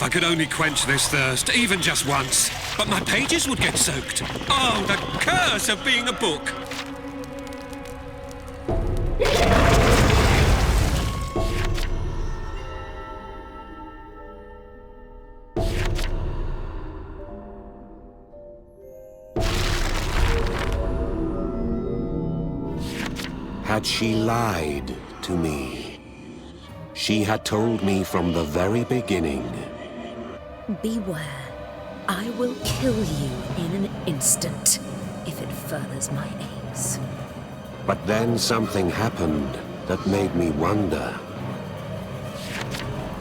I could only quench this thirst, even just once. But my pages would get soaked. Oh, the curse of being a book! Had she lied to me? She had told me from the very beginning. Beware. I will kill you in an instant, if it furthers my aims. But then something happened that made me wonder.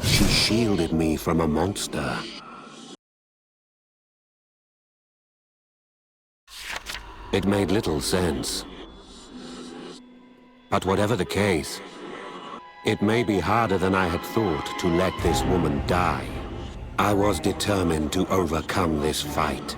She shielded me from a monster. It made little sense. But whatever the case, it may be harder than I had thought to let this woman die. I was determined to overcome this fight.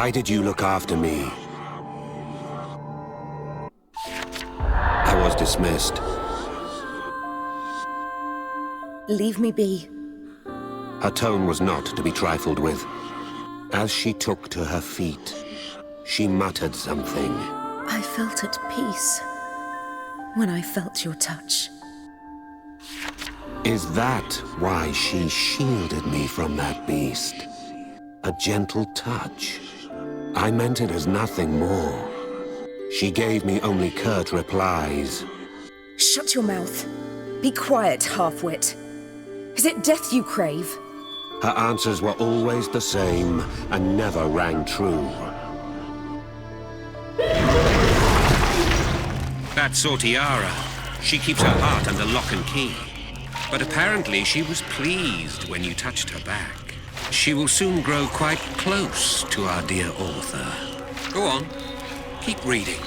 Why did you look after me? I was dismissed. Leave me be. Her tone was not to be trifled with. As she took to her feet, she muttered something. I felt at peace when I felt your touch. Is that why she shielded me from that beast? A gentle touch. I meant it as nothing more. She gave me only curt replies. Shut your mouth. Be quiet, half-wit. Is it death you crave? Her answers were always the same and never rang true. That's Sortiara. She keeps her heart under lock and key. But apparently she was pleased when you touched her back. She will soon grow quite close to our dear author. Go on, keep reading,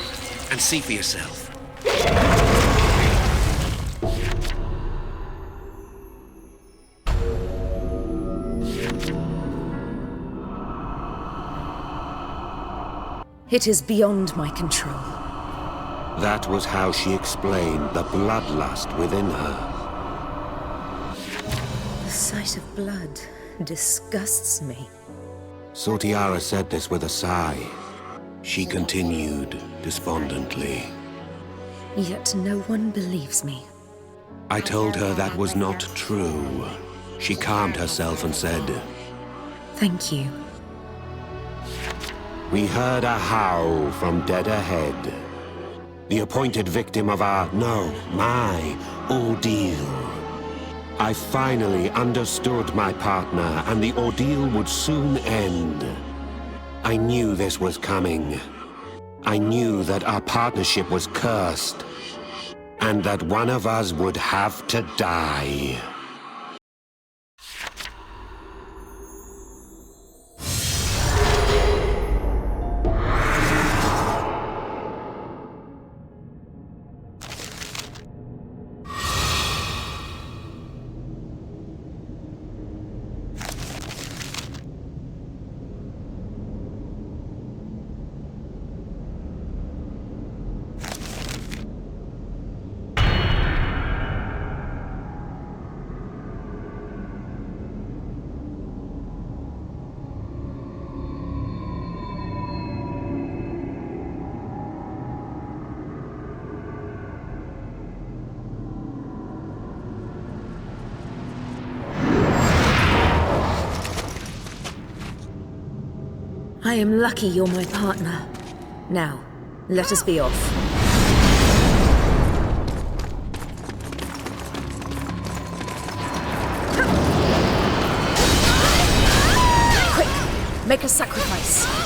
and see for yourself. It is beyond my control. That was how she explained the bloodlust within her. The sight of blood disgusts me. Sortiara said this with a sigh. She continued despondently. Yet no one believes me. I told her that was not true. She calmed herself and said, Thank you. We heard a howl from dead ahead. The appointed victim of my ordeal. I finally understood my partner, and the ordeal would soon end. I knew this was coming. I knew that our partnership was cursed, and that one of us would have to die. I am lucky you're my partner. Now, let us be off. Quick! Make a sacrifice.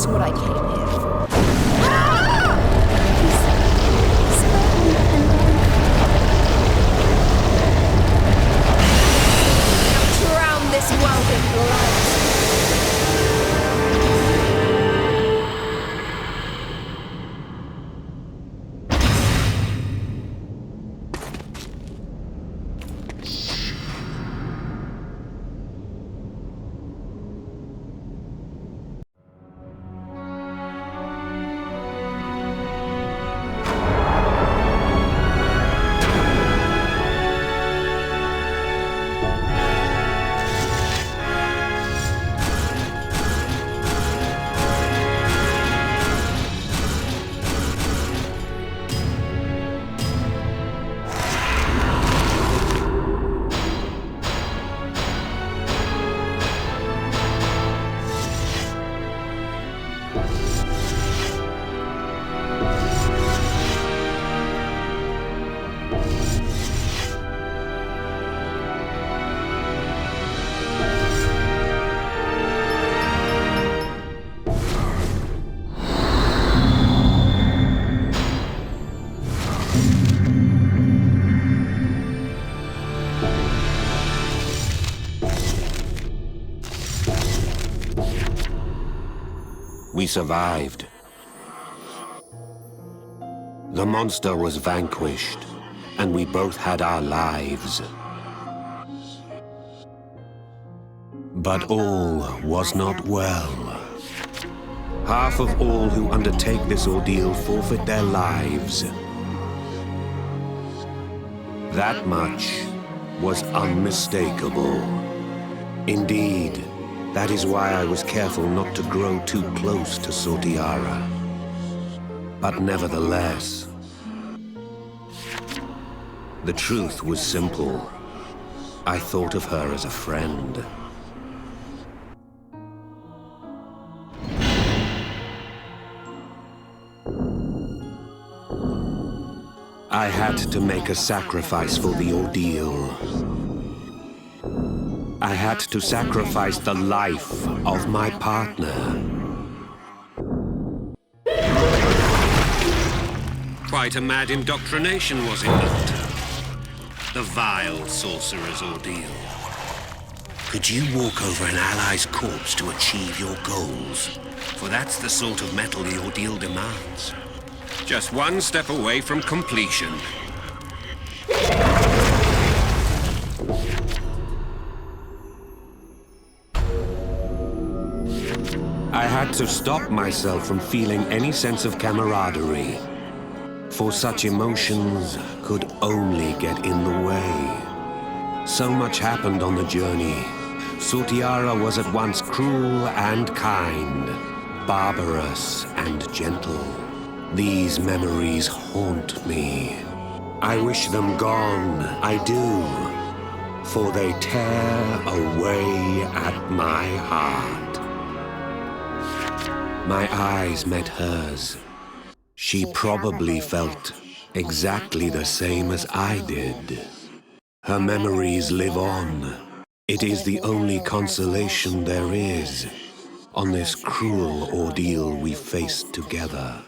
That's what I came here for. Drown this world in blood. We survived. The monster was vanquished, and we both had our lives. But all was not well. Half of all who undertake this ordeal forfeit their lives. That much was unmistakable. Indeed, that is why I was careful not to grow too close to Sotiara. But nevertheless, the truth was simple. I thought of her as a friend. I had to make a sacrifice for the ordeal. I had to sacrifice the life of my partner. Quite a mad indoctrination, was it not? The vile sorcerer's ordeal. Could you walk over an ally's corpse to achieve your goals? For that's the sort of metal the ordeal demands. Just one step away from completion. I had to stop myself from feeling any sense of camaraderie, for such emotions could only get in the way. So much happened on the journey. Sotiara was at once cruel and kind, barbarous and gentle. These memories haunt me. I wish them gone, I do, for they tear away at my heart. My eyes met hers. She probably felt exactly the same as I did. Her memories live on. It is the only consolation there is on this cruel ordeal we faced together.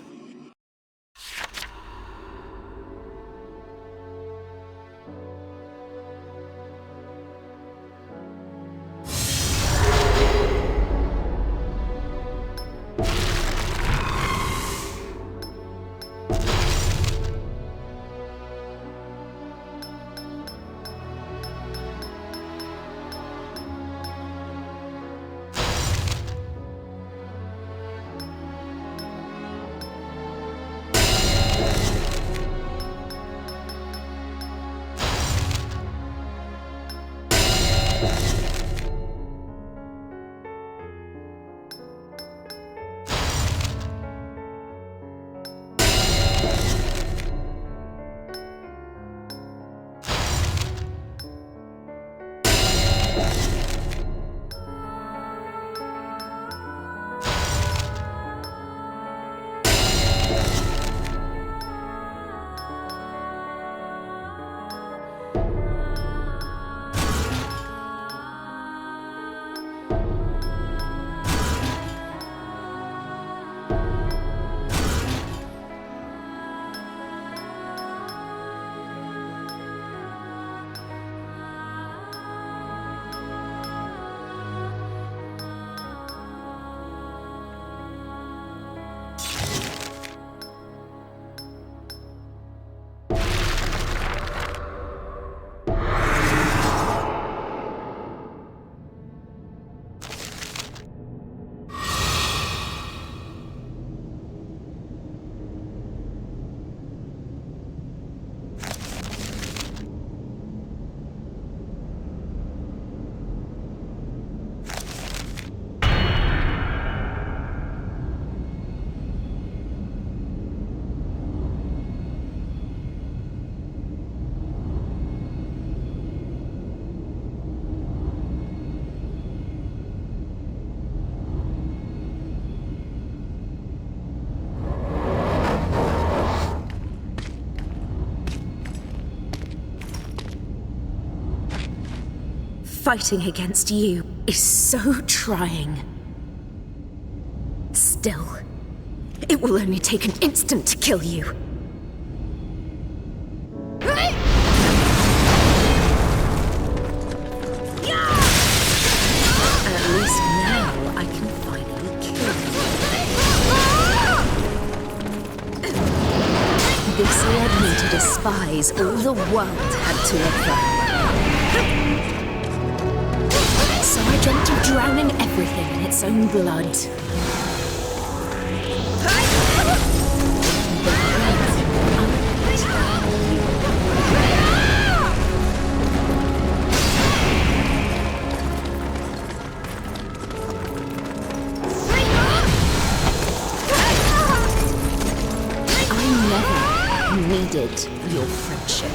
fighting against you is so trying. Still, it will only take an instant to kill you. At least now I can finally kill you. This led me to despise all the world had to offer. So I dreamt of drowning everything in its own blood. Needed your friendship.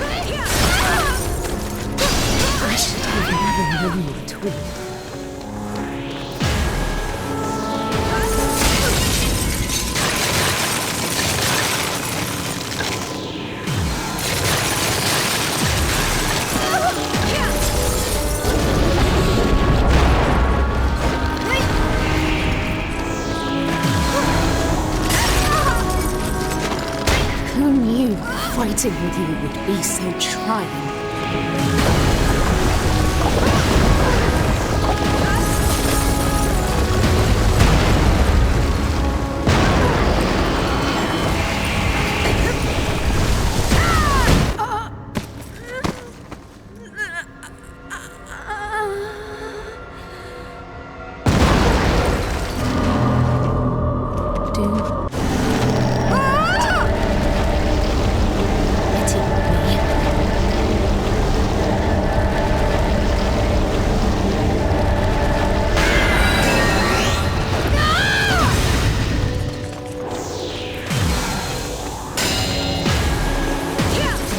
I should have never known you at all. Fighting with you would be so trying.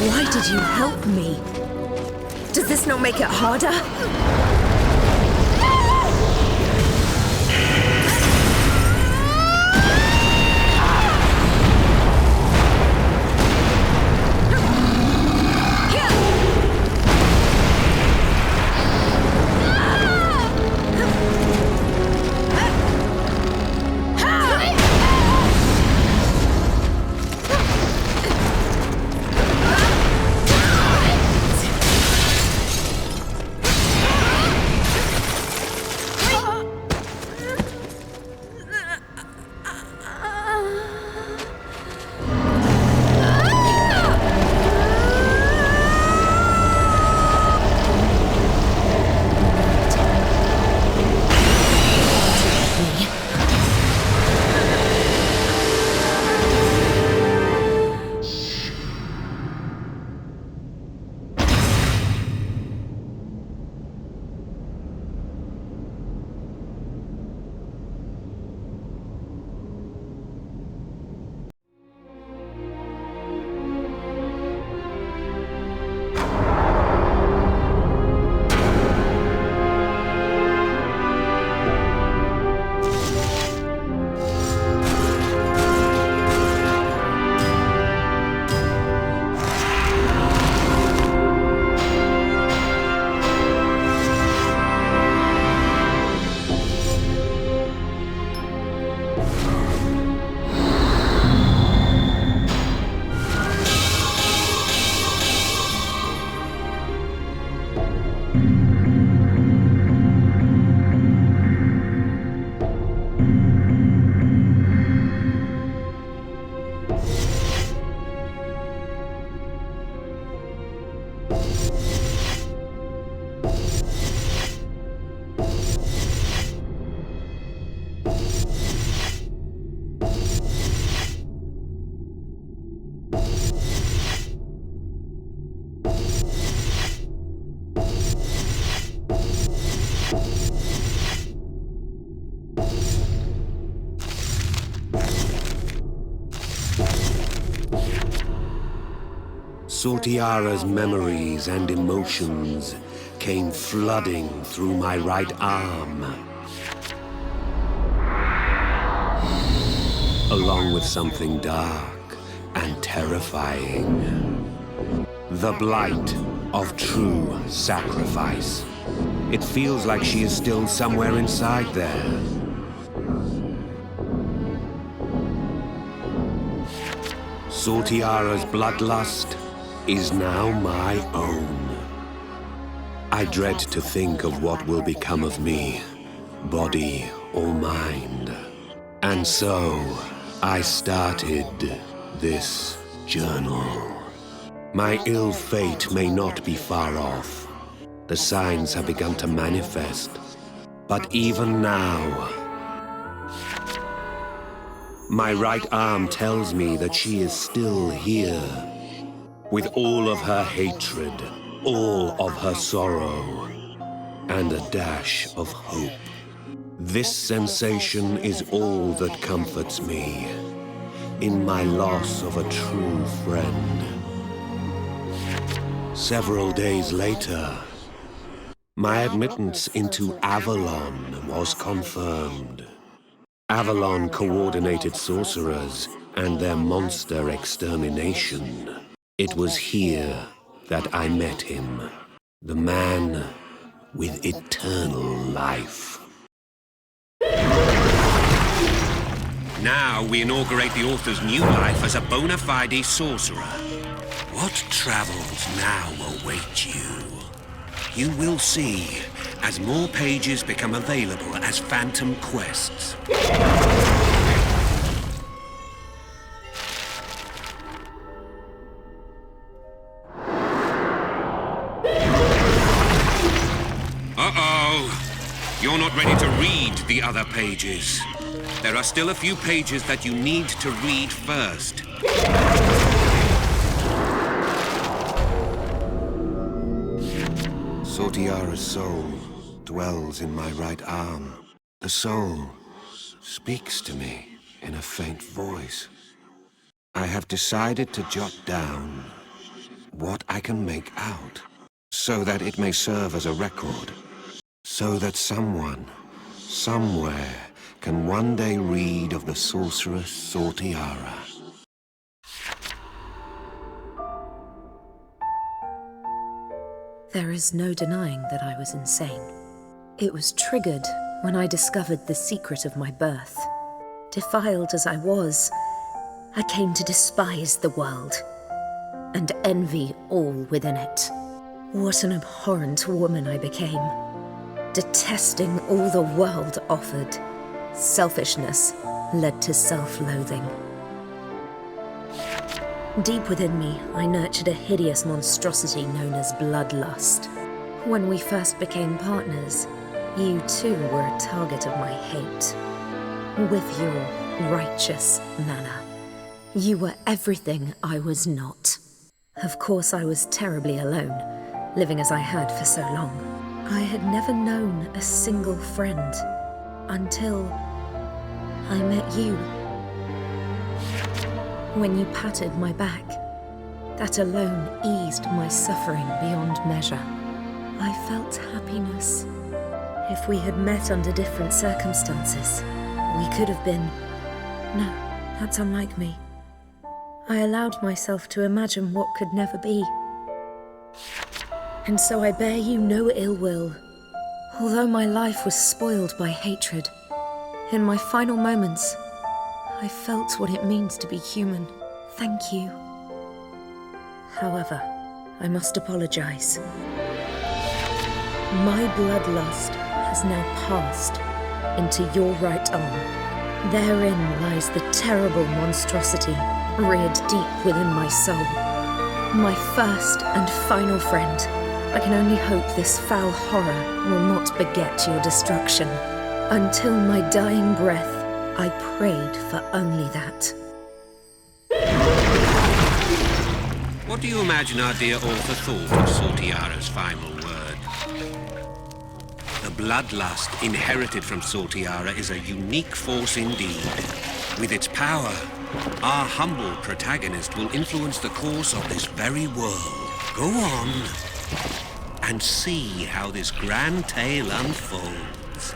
Why did you help me? Does this not make it harder? Sortiara's memories and emotions came flooding through my right arm, along with something dark and terrifying. The blight of true sacrifice. It feels like she is still somewhere inside there. Sortiara's bloodlust is now my own. I dread to think of what will become of me, body or mind. And so, I started this journal. My ill fate may not be far off. The signs have begun to manifest. But even now, my right arm tells me that she is still here, with all of her hatred, all of her sorrow, and a dash of hope. This sensation is all that comforts me in my loss of a true friend. Several days later, my admittance into Avalon was confirmed. Avalon coordinated sorcerers and their monster extermination. It was here that I met him, the man with eternal life. Now we inaugurate the author's new life as a bona fide sorcerer. What travels now await you? You will see as more pages become available as phantom quests. Uh-oh! You're not ready to read the other pages. There are still a few pages that you need to read first. Sortiara's soul dwells in my right arm. The soul speaks to me in a faint voice. I have decided to jot down what I can make out, so that it may serve as a record, so that someone, somewhere, can one day read of the sorceress Sortiara. There is no denying that I was insane. It was triggered when I discovered the secret of my birth. Defiled as I was, I came to despise the world and envy all within it. What an abhorrent woman I became, detesting all the world offered. Selfishness led to self-loathing. Deep within me, I nurtured a hideous monstrosity known as bloodlust. When we first became partners, you too were a target of my hate. With your righteous manner, you were everything I was not. Of course, I was terribly alone, living as I had for so long. I had never known a single friend until I met you. When you patted my back, that alone eased my suffering beyond measure. I felt happiness. If we had met under different circumstances, we could have been... No, that's unlike me. I allowed myself to imagine what could never be. And so I bear you no ill will. Although my life was spoiled by hatred, in my final moments, I felt what it means to be human. Thank you. However, I must apologize. My bloodlust has now passed into your right arm. Therein lies the terrible monstrosity reared deep within my soul. My first and final friend, I can only hope this foul horror will not beget your destruction. Until my dying breath, I prayed for only that. What do you imagine our dear author thought of Sortiara's final word? The bloodlust inherited from Sortiara is a unique force indeed. With its power, our humble protagonist will influence the course of this very world. Go on and see how this grand tale unfolds.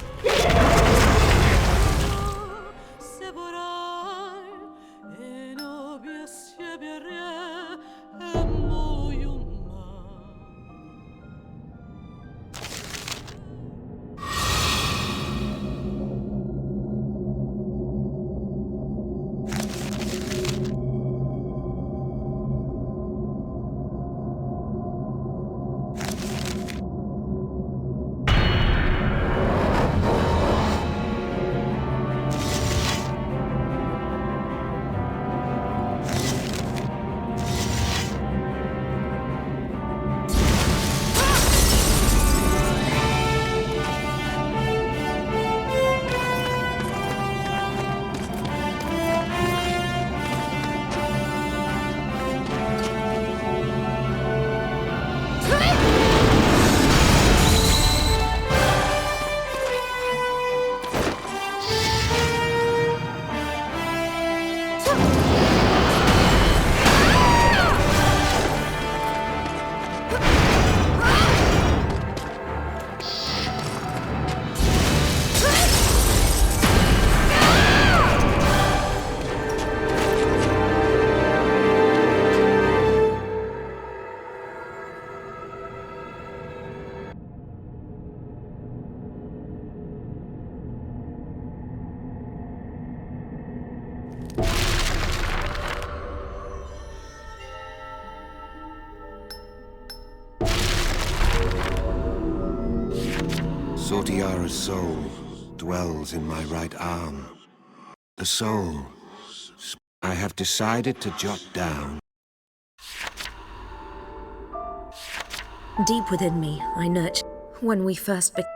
Sortiara's soul dwells in my right arm. The soul I have decided to jot down. Deep within me, I nurtured when we first began.